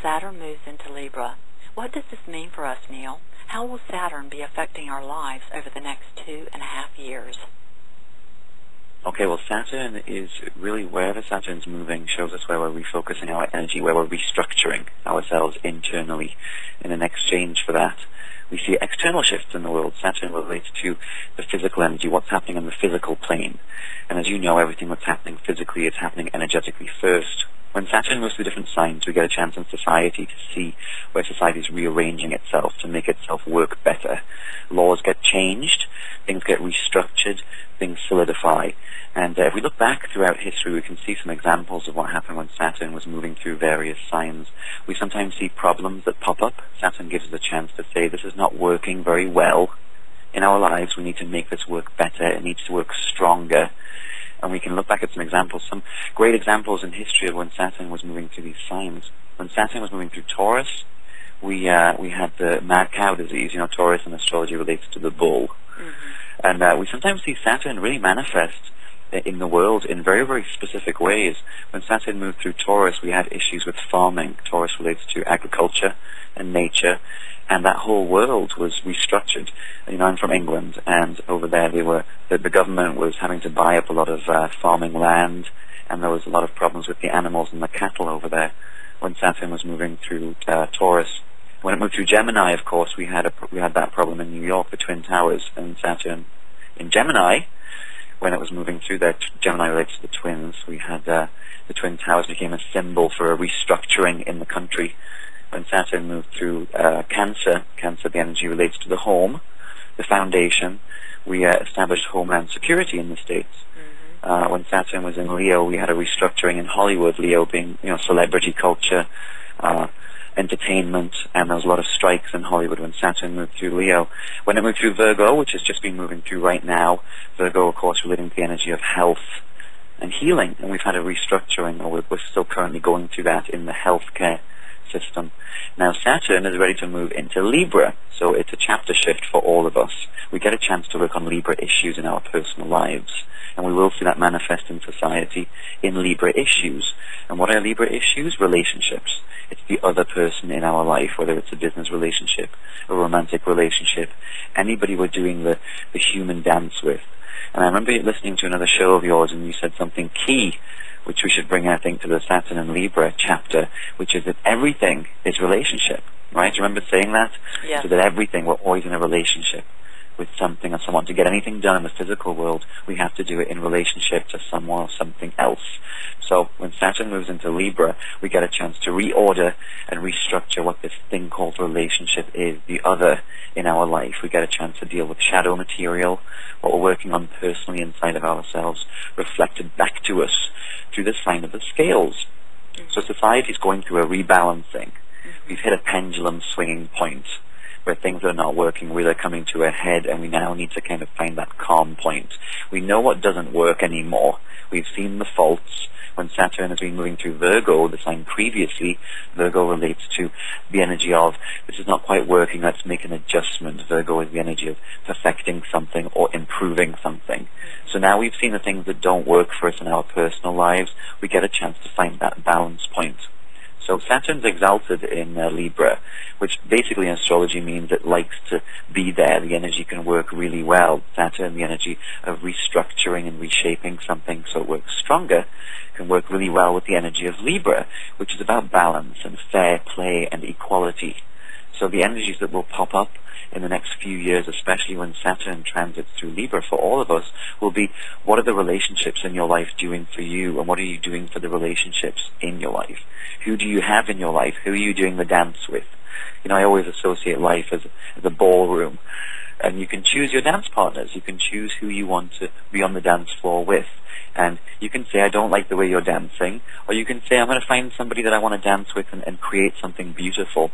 Saturn moves into Libra. What does this mean for us, Neil? How will Saturn be affecting our lives over the next 2.5 years? Okay, well, Saturn is really, wherever Saturn's moving shows us where we're refocusing our energy, where we're restructuring ourselves internally. And in exchange for that, we see external shifts in the world. Saturn relates to the physical energy, what's happening on the physical plane. And as you know, everything that's happening physically is happening energetically first. When Saturn moves through different signs, we get a chance in society to see where society is rearranging itself to make itself work better. Laws get changed, things get restructured, things solidify. And if we look back throughout history, we can see some examples of what happened when Saturn was moving through various signs. We sometimes see problems that pop up. Saturn gives us a chance to say, this is not working very well in our lives. We need to make this work better. It needs to work stronger. And we can look back at some examples, some great examples in history of when Saturn was moving through these signs. When Saturn was moving through Taurus, we had the mad cow disease. You know, Taurus in astrology relates to the bull. Mm-hmm. And we sometimes see Saturn really manifest in the world in very, very specific ways. When Saturn moved through Taurus, we had issues with farming. Taurus relates to agriculture and nature, and that whole world was restructured. You know, I'm from England, and over there the government was having to buy up a lot of farming land, and there was a lot of problems with the animals and the cattle over there when Saturn was moving through Taurus. When it moved through Gemini, of course, we had that problem in New York, the Twin Towers, and Saturn in Gemini. When it was moving through there, Gemini relates to the twins. We had the Twin Towers became a symbol for a restructuring in the country. When Saturn moved through Cancer, the energy relates to the home, the foundation. We established homeland security in the States. Mm-hmm. When Saturn was in Leo, we had a restructuring in Hollywood, Leo being, you know, celebrity culture, entertainment, and there was a lot of strikes in Hollywood when Saturn moved through Leo. When it moved through Virgo, which has just been moving through right now, Virgo, of course, relating to the energy of health and healing, and we've had a restructuring, or we're still currently going through that in the healthcare system. Now Saturn is ready to move into Libra, so it's a chapter shift for all of us. We get a chance to work on Libra issues in our personal lives, and we will see that manifest in society in Libra issues. And what are Libra issues? Relationships. It's the other person in our life, whether it's a business relationship, a romantic relationship, anybody we're doing the human dance with. And I remember listening to another show of yours, and you said something key, which we should bring, I think, to the Saturn and Libra chapter, which is that everything is relationship, right? Do you remember saying that? Yeah. So that everything, we're always in a relationship with something or someone. To get anything done in the physical world, we have to do it in relationship to someone or something else. So when Saturn moves into Libra, we get a chance to reorder and restructure what this thing called relationship is, the other in our life. We get a chance to deal with shadow material, what we're working on personally inside of ourselves, reflected back to us through the sign of the scales. Mm-hmm. So society is going through a rebalancing. Mm-hmm. We've hit a pendulum swinging point where things are not working, really coming to a head, and we now need to kind of find that calm point. We know what doesn't work anymore. We've seen the faults. When Saturn has been moving through Virgo, the sign previously, Virgo relates to the energy of, this is not quite working, let's make an adjustment. Virgo is the energy of perfecting something or improving something. So now we've seen the things that don't work for us in our personal lives. We get a chance to find that balance point. So Saturn's exalted in Libra, which basically in astrology means it likes to be there. The energy can work really well. Saturn, the energy of restructuring and reshaping something so it works stronger, can work really well with the energy of Libra, which is about balance and fair play and equality. So the energies that will pop up in the next few years, especially when Saturn transits through Libra for all of us, will be, what are the relationships in your life doing for you, and what are you doing for the relationships in your life? Who do you have in your life? Who are you doing the dance with? You know, I always associate life as a ballroom, and you can choose your dance partners. You can choose who you want to be on the dance floor with. And you can say, I don't like the way you're dancing, or you can say, I'm going to find somebody that I want to dance with and create something beautiful.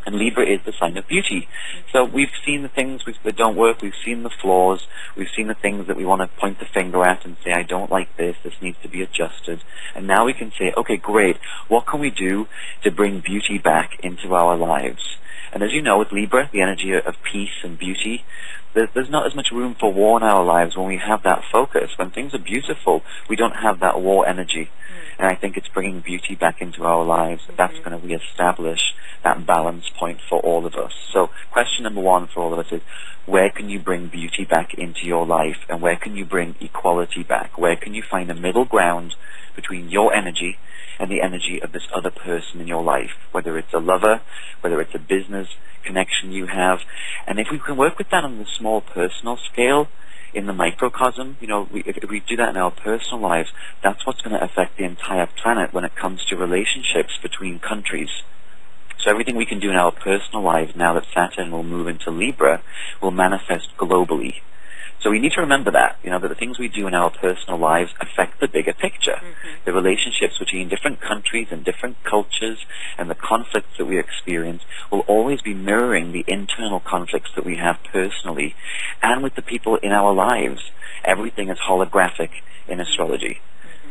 And Libra is the sign of beauty. So we've seen the things that don't work, we've seen the flaws, we've seen the things that we want to point the finger at and say, I don't like this needs to be adjusted. And now we can say, okay, great, what can we do to bring beauty back into our lives? And as you know, with Libra, the energy of peace and beauty, There's not as much room for war in our lives when we have that focus. When things are beautiful, we don't have that war energy. And I think it's bringing beauty back into our lives. That's going to reestablish that balance point for all of us. So question number one for all of us is, where can you bring beauty back into your life, and where can you bring equality back? Where can you find a middle ground between your energy and the energy of this other person in your life, whether it's a lover, whether it's a business connection you have? And if we can work with that on the small personal scale, in the microcosm, if we do that in our personal lives, that's what's going to affect the entire planet when it comes to relationships between countries. So everything we can do in our personal lives now that Saturn will move into Libra will manifest globally. So we need to remember that, that the things we do in our personal lives affect the bigger picture. The relationships between different countries and different cultures and the conflicts that we experience will always be mirroring the internal conflicts that we have personally and with the people in our lives. Everything is holographic in astrology.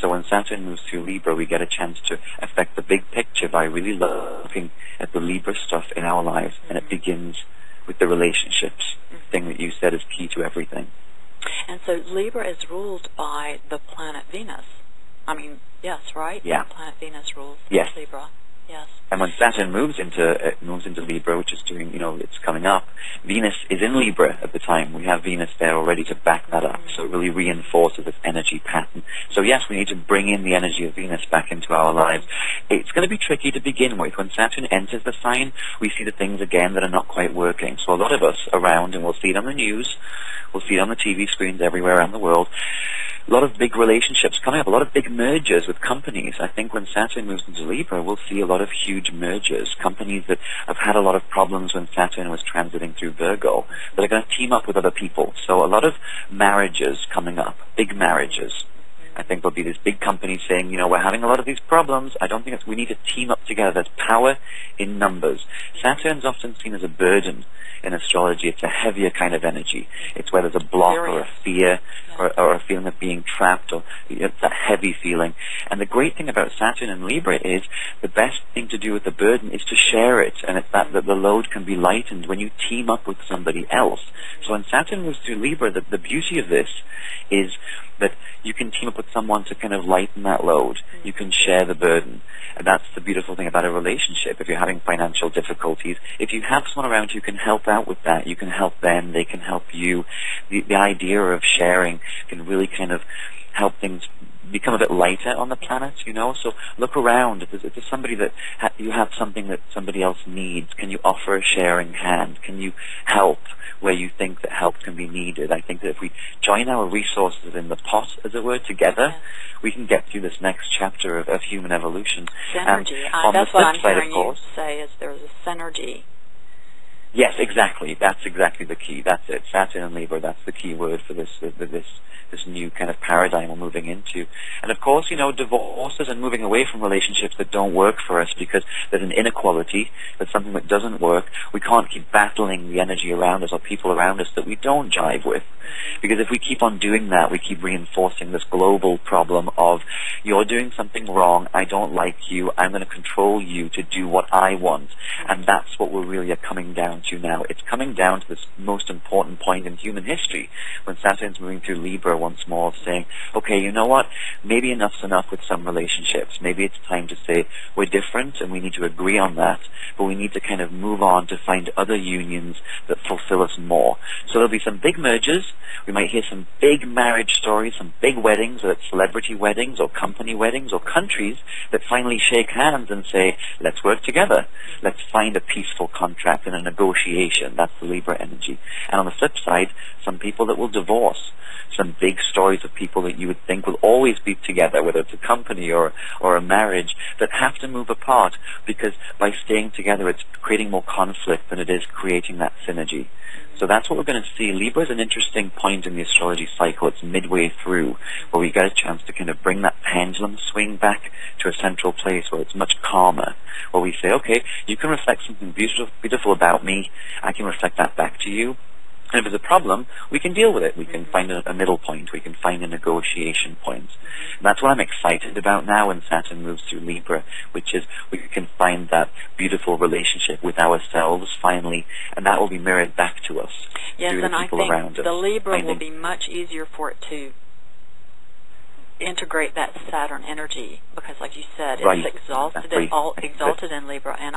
So when Saturn moves through Libra, we get a chance to affect the big picture by really looking at the Libra stuff in our lives, and it begins with the relationships, thing that you said is key to everything. And so Libra is ruled by the planet Venus. I mean, yes, right? Yeah. The planet Venus rules Libra. Yes. And when Saturn moves into Libra, which is doing, it's coming up, Venus is in Libra at the time. We have Venus there already to back that up. So it really reinforces this energy pattern. So yes, we need to bring in the energy of Venus back into our lives. It's going to be tricky to begin with. When Saturn enters the sign, we see the things again that are not quite working. So a lot of us around, and we'll see it on the news, we'll see it on the TV screens everywhere around the world, a lot of big relationships coming up, a lot of big mergers with companies. I think when Saturn moves into Libra, we'll see a lot of huge mergers, companies that have had a lot of problems when Saturn was transiting through Virgo, that are going to team up with other people. So a lot of marriages coming up, big marriages. I think there'll be these big companies saying, we're having a lot of these problems. I don't think we need to team up together. There's power in numbers. Saturn's often seen as a burden in astrology. It's a heavier kind of energy. It's where there's a block or a fear or a feeling of being trapped, or it's that heavy feeling. And the great thing about Saturn and Libra is the best thing to do with the burden is to share it, and it's that the load can be lightened when you team up with somebody else. So when Saturn moves through Libra, the beauty of this is that you can team up with someone to kind of lighten that load. You can share the burden. And that's the beautiful thing about a relationship. If you're having financial difficulties, if you have someone around who can help out with that, you can help them, they can help you. The idea of sharing can really kind of help things become a bit lighter on the planet, So look around. If there's somebody that you have something that somebody else needs, can you offer a sharing hand? Can you help where you think that help can be needed? I think that if we join our resources in the pot, as it were, together, we can get through this next chapter of human evolution. Synergy. On That's the what flip I'm side, hearing of course, you say, is there's a synergy. Yes, exactly. That's exactly the key. That's it. Saturn and Libra, that's the key word for this new kind of paradigm we're moving into. And of course, divorces and moving away from relationships that don't work for us because there's an inequality, there's something that doesn't work. We can't keep battling the energy around us or people around us that we don't jive with. Because if we keep on doing that, we keep reinforcing this global problem of, you're doing something wrong, I don't like you, I'm going to control you to do what I want. And that's what we really are coming down to now. It's coming down to this most important point in human history, when Saturn's moving through Libra once more, saying, okay, you know what, maybe enough's enough with some relationships. Maybe it's time to say, we're different and we need to agree on that, but we need to kind of move on to find other unions that fulfill us more. So there'll be some big mergers. We might hear some big marriage stories, some big weddings, whether it's celebrity weddings or company weddings or countries that finally shake hands and say, let's work together. Let's find a peaceful contract and a negotiation. That's the Libra energy. And on the flip side, some people that will divorce. Some big stories of people that you would think will always be together, whether it's a company or a marriage, that have to move apart because by staying together it's creating more conflict than it is creating that synergy. So that's what we're going to see. Libra is an interesting point in the astrology cycle. It's midway through, where we get a chance to kind of bring that pendulum swing back to a central place where it's much calmer, where we say, okay, you can reflect something beautiful about me, I can reflect that back to you. And if there's a problem, we can deal with it. We can find a middle point. We can find a negotiation point. And that's what I'm excited about now when Saturn moves through Libra, which is we can find that beautiful relationship with ourselves finally, and that will be mirrored back to us yes, through the people around us. Yes, and I think the Libra will be much easier for it to integrate that Saturn energy because, like you said, right. it's exalted in Libra, and